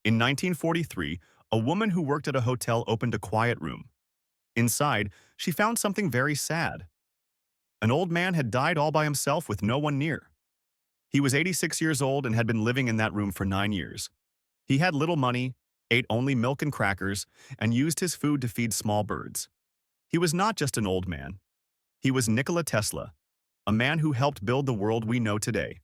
In 1943, a woman who worked at a hotel opened a quiet room. Inside, she found something very sad. An old man had died all by himself with no one near. He was 86 years old and had been living in that room for 9 years. He had little money, ate only milk and crackers, and used his food to feed small birds. He was not just an old man. He was Nikola Tesla, a man who helped build the world we know today.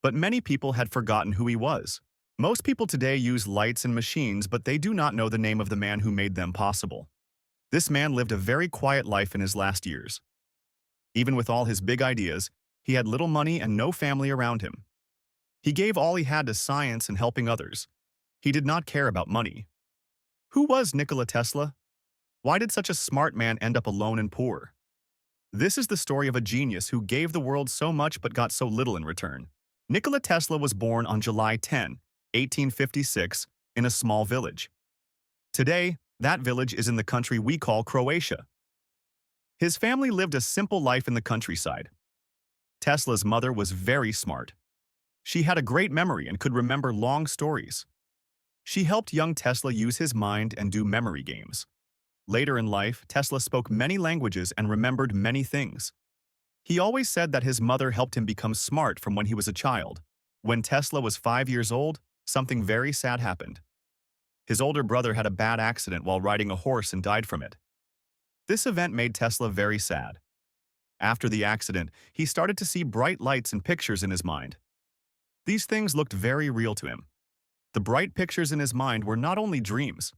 But many people had forgotten who he was. Most people today use lights and machines, but they do not know the name of the man who made them possible. This man lived a very quiet life in his last years. Even with all his big ideas, he had little money and no family around him. He gave all he had to science and helping others. He did not care about money. Who was Nikola Tesla? Why did such a smart man end up alone and poor? This is the story of a genius who gave the world so much but got so little in return. Nikola Tesla was born on July 10, 1856, in a small village. Today, that village is in the country we call Croatia. His family lived a simple life in the countryside. Tesla's mother was very smart. She had a great memory and could remember long stories. She helped young Tesla use his mind and do memory games. Later in life, Tesla spoke many languages and remembered many things. He always said that his mother helped him become smart from when he was a child. When Tesla was 5 years old, something very sad happened. His older brother had a bad accident while riding a horse and died from it. This event made Tesla very sad. After the accident, he started to see bright lights and pictures in his mind. These things looked very real to him. The bright pictures in his mind were not only dreams.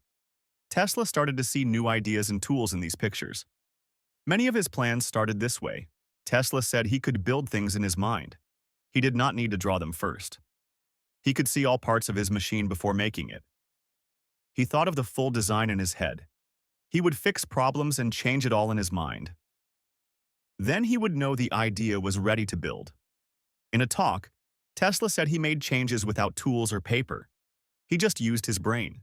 Tesla started to see new ideas and tools in these pictures. Many of his plans started this way. Tesla said he could build things in his mind. He did not need to draw them first. He could see all parts of his machine before making it. He thought of the full design in his head. He would fix problems and change it all in his mind. Then he would know the idea was ready to build. In a talk, Tesla said he made changes without tools or paper. He just used his brain.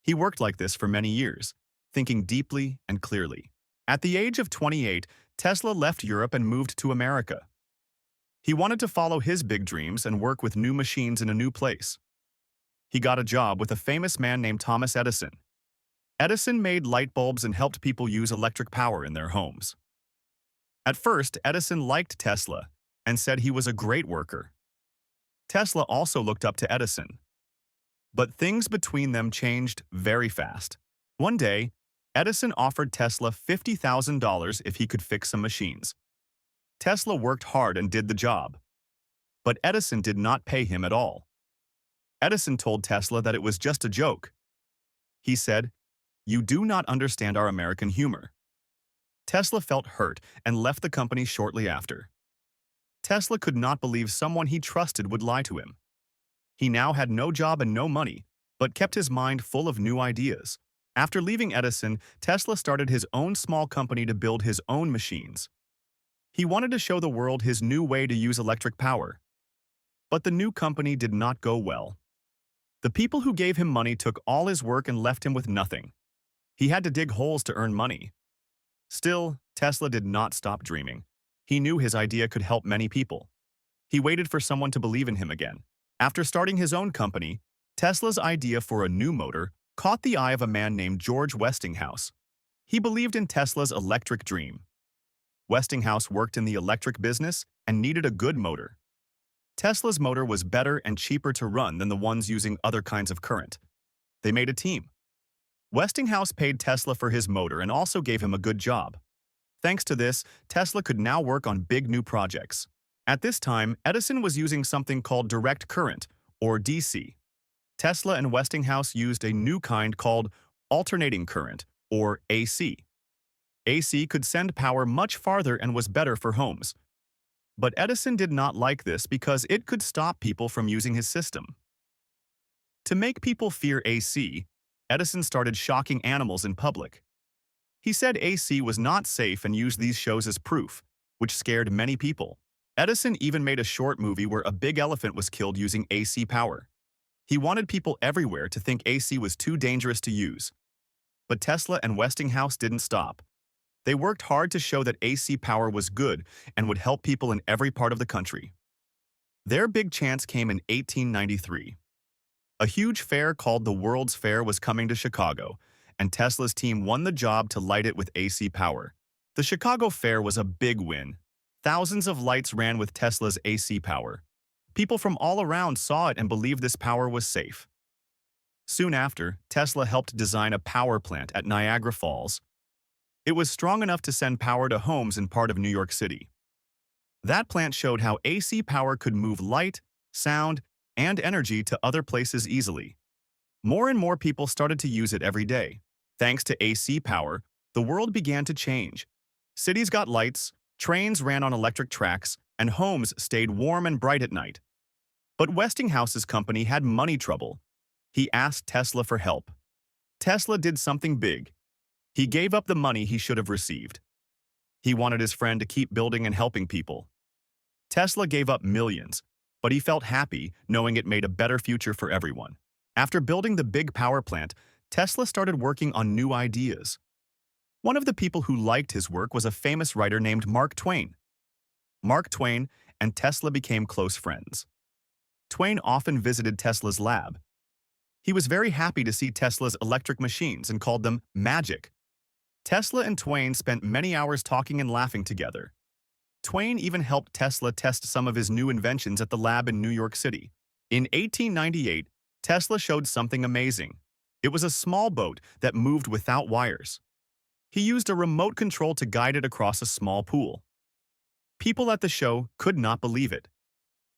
He worked like this for many years, thinking deeply and clearly. At the age of 28, Tesla left Europe and moved to America. He wanted to follow his big dreams and work with new machines in a new place. He got a job with a famous man named Thomas Edison. Edison made light bulbs and helped people use electric power in their homes. At first, Edison liked Tesla and said he was a great worker. Tesla also looked up to Edison. But things between them changed very fast. One day, Edison offered Tesla $50,000 if he could fix some machines. Tesla worked hard and did the job. But Edison did not pay him at all. Edison told Tesla that it was just a joke. He said, "You do not understand our American humor." Tesla felt hurt and left the company shortly after. Tesla could not believe someone he trusted would lie to him. He now had no job and no money, but kept his mind full of new ideas. After leaving Edison, Tesla started his own small company to build his own machines. He wanted to show the world his new way to use electric power. But the new company did not go well. The people who gave him money took all his work and left him with nothing. He had to dig holes to earn money. Still, Tesla did not stop dreaming. He knew his idea could help many people. He waited for someone to believe in him again. After starting his own company, Tesla's idea for a new motor caught the eye of a man named George Westinghouse. He believed in Tesla's electric dream. Westinghouse worked in the electric business and needed a good motor. Tesla's motor was better and cheaper to run than the ones using other kinds of current. They made a team. Westinghouse paid Tesla for his motor and also gave him a good job. Thanks to this, Tesla could now work on big new projects. At this time, Edison was using something called direct current, or DC. Tesla and Westinghouse used a new kind called alternating current, or AC. AC could send power much farther and was better for homes. But Edison did not like this because it could stop people from using his system. To make people fear AC, Edison started shocking animals in public. He said AC was not safe and used these shows as proof, which scared many people. Edison even made a short movie where a big elephant was killed using AC power. He wanted people everywhere to think AC was too dangerous to use. But Tesla and Westinghouse didn't stop. They worked hard to show that AC power was good and would help people in every part of the country. Their big chance came in 1893. A huge fair called the World's Fair was coming to Chicago, and Tesla's team won the job to light it with AC power. The Chicago Fair was a big win. Thousands of lights ran with Tesla's AC power. People from all around saw it and believed this power was safe. Soon after, Tesla helped design a power plant at Niagara Falls. It was strong enough to send power to homes in part of New York City. That plant showed how AC power could move light, sound, and energy to other places easily. More and more people started to use it every day. Thanks to AC power, the world began to change. Cities got lights, trains ran on electric tracks, and homes stayed warm and bright at night. But Westinghouse's company had money trouble. He asked Tesla for help. Tesla did something big. He gave up the money he should have received. He wanted his friend to keep building and helping people. Tesla gave up millions, but he felt happy knowing it made a better future for everyone. After building the big power plant, Tesla started working on new ideas. One of the people who liked his work was a famous writer named Mark Twain. Mark Twain and Tesla became close friends. Twain often visited Tesla's lab. He was very happy to see Tesla's electric machines and called them magic. Tesla and Twain spent many hours talking and laughing together. Twain even helped Tesla test some of his new inventions at the lab in New York City. In 1898, Tesla showed something amazing. It was a small boat that moved without wires. He used a remote control to guide it across a small pool. People at the show could not believe it.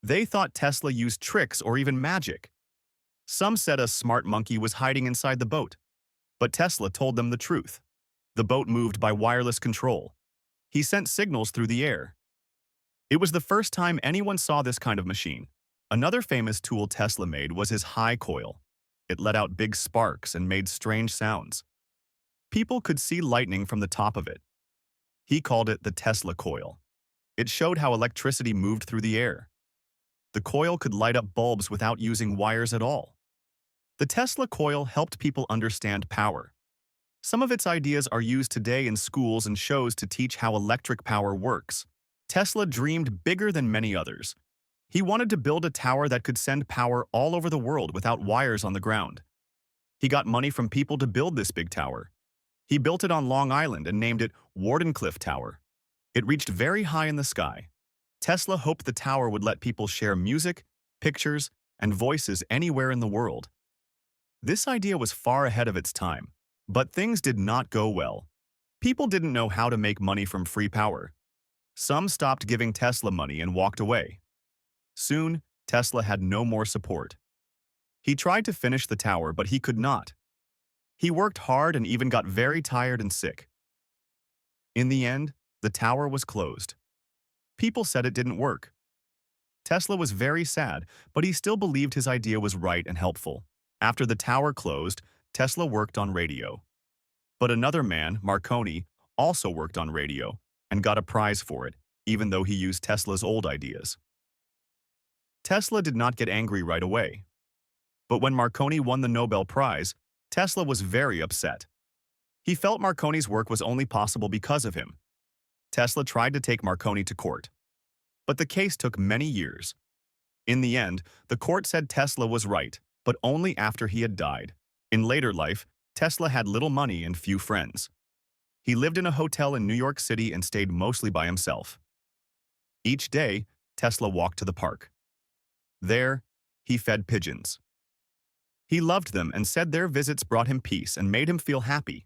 They thought Tesla used tricks or even magic. Some said a smart monkey was hiding inside the boat. But Tesla told them the truth. The boat moved by wireless control. He sent signals through the air. It was the first time anyone saw this kind of machine. Another famous tool Tesla made was his high coil. It let out big sparks and made strange sounds. People could see lightning from the top of it. He called it the Tesla coil. It showed how electricity moved through the air. The coil could light up bulbs without using wires at all. The Tesla coil helped people understand power. Some of its ideas are used today in schools and shows to teach how electric power works. Tesla dreamed bigger than many others. He wanted to build a tower that could send power all over the world without wires on the ground. He got money from people to build this big tower. He built it on Long Island and named it Wardenclyffe Tower. It reached very high in the sky. Tesla hoped the tower would let people share music, pictures, and voices anywhere in the world. This idea was far ahead of its time, but things did not go well. People didn't know how to make money from free power. Some stopped giving Tesla money and walked away. Soon, Tesla had no more support. He tried to finish the tower, but he could not. He worked hard and even got very tired and sick. In the end, the tower was closed. People said it didn't work. Tesla was very sad, but he still believed his idea was right and helpful. After the tower closed, Tesla worked on radio. But another man, Marconi, also worked on radio and got a prize for it, even though he used Tesla's old ideas. Tesla did not get angry right away. But when Marconi won the Nobel Prize, Tesla was very upset. He felt Marconi's work was only possible because of him. Tesla tried to take Marconi to court. But the case took many years. In the end, the court said Tesla was right, but only after he had died. In later life, Tesla had little money and few friends. He lived in a hotel in New York City and stayed mostly by himself. Each day, Tesla walked to the park. There, he fed pigeons. He loved them and said their visits brought him peace and made him feel happy.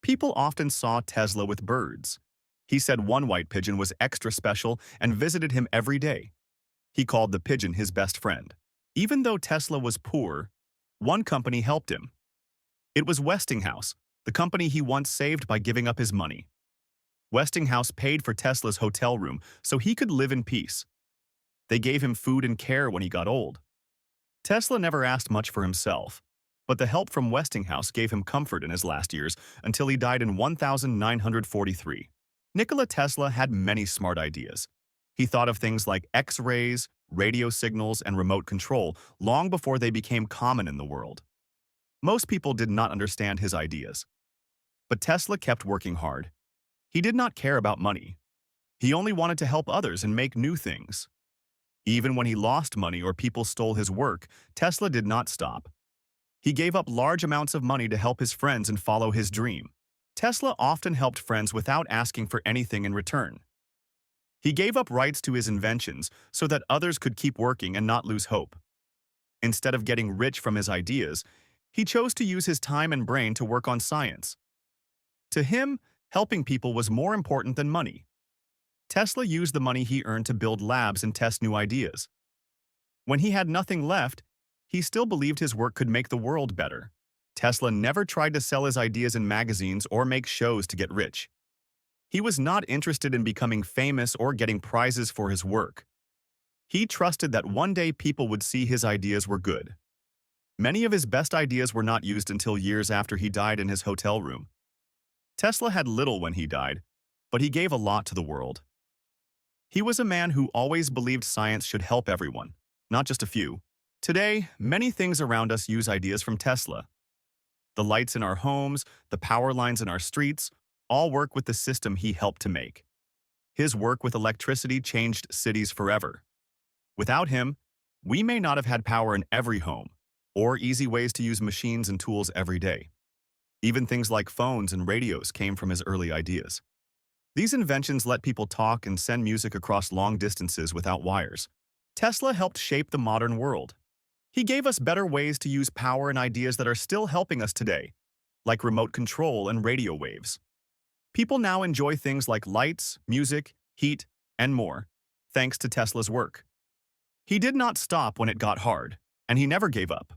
People often saw Tesla with birds. He said one white pigeon was extra special and visited him every day. He called the pigeon his best friend. Even though Tesla was poor, one company helped him. It was Westinghouse, the company he once saved by giving up his money. Westinghouse paid for Tesla's hotel room so he could live in peace. They gave him food and care when he got old. Tesla never asked much for himself, but the help from Westinghouse gave him comfort in his last years until he died in 1943. Nikola Tesla had many smart ideas. He thought of things like X-rays, radio signals, and remote control long before they became common in the world. Most people did not understand his ideas. But Tesla kept working hard. He did not care about money. He only wanted to help others and make new things. Even when he lost money or people stole his work, Tesla did not stop. He gave up large amounts of money to help his friends and follow his dream. Tesla often helped friends without asking for anything in return. He gave up rights to his inventions so that others could keep working and not lose hope. Instead of getting rich from his ideas, he chose to use his time and brain to work on science. To him, helping people was more important than money. Tesla used the money he earned to build labs and test new ideas. When he had nothing left, he still believed his work could make the world better. Tesla never tried to sell his ideas in magazines or make shows to get rich. He was not interested in becoming famous or getting prizes for his work. He trusted that one day people would see his ideas were good. Many of his best ideas were not used until years after he died in his hotel room. Tesla had little when he died, but he gave a lot to the world. He was a man who always believed science should help everyone, not just a few. Today, many things around us use ideas from Tesla. The lights in our homes, the power lines in our streets, all work with the system he helped to make. His work with electricity changed cities forever. Without him, we may not have had power in every home, or easy ways to use machines and tools every day. Even things like phones and radios came from his early ideas. These inventions let people talk and send music across long distances without wires. Tesla helped shape the modern world. He gave us better ways to use power and ideas that are still helping us today, like remote control and radio waves. People now enjoy things like lights, music, heat, and more, thanks to Tesla's work. He did not stop when it got hard, and he never gave up.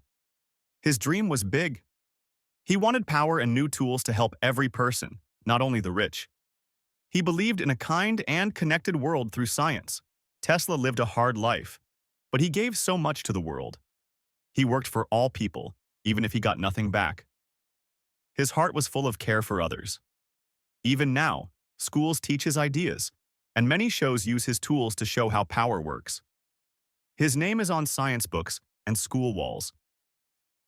His dream was big. He wanted power and new tools to help every person, not only the rich. He believed in a kind and connected world through science. Tesla lived a hard life, but he gave so much to the world. He worked for all people, even if he got nothing back. His heart was full of care for others. Even now, schools teach his ideas, and many shows use his tools to show how power works. His name is on science books and school walls.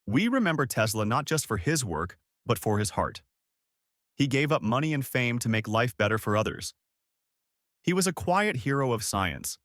We remember Tesla not just for his work, but for his heart. He gave up money and fame to make life better for others. He was a quiet hero of science,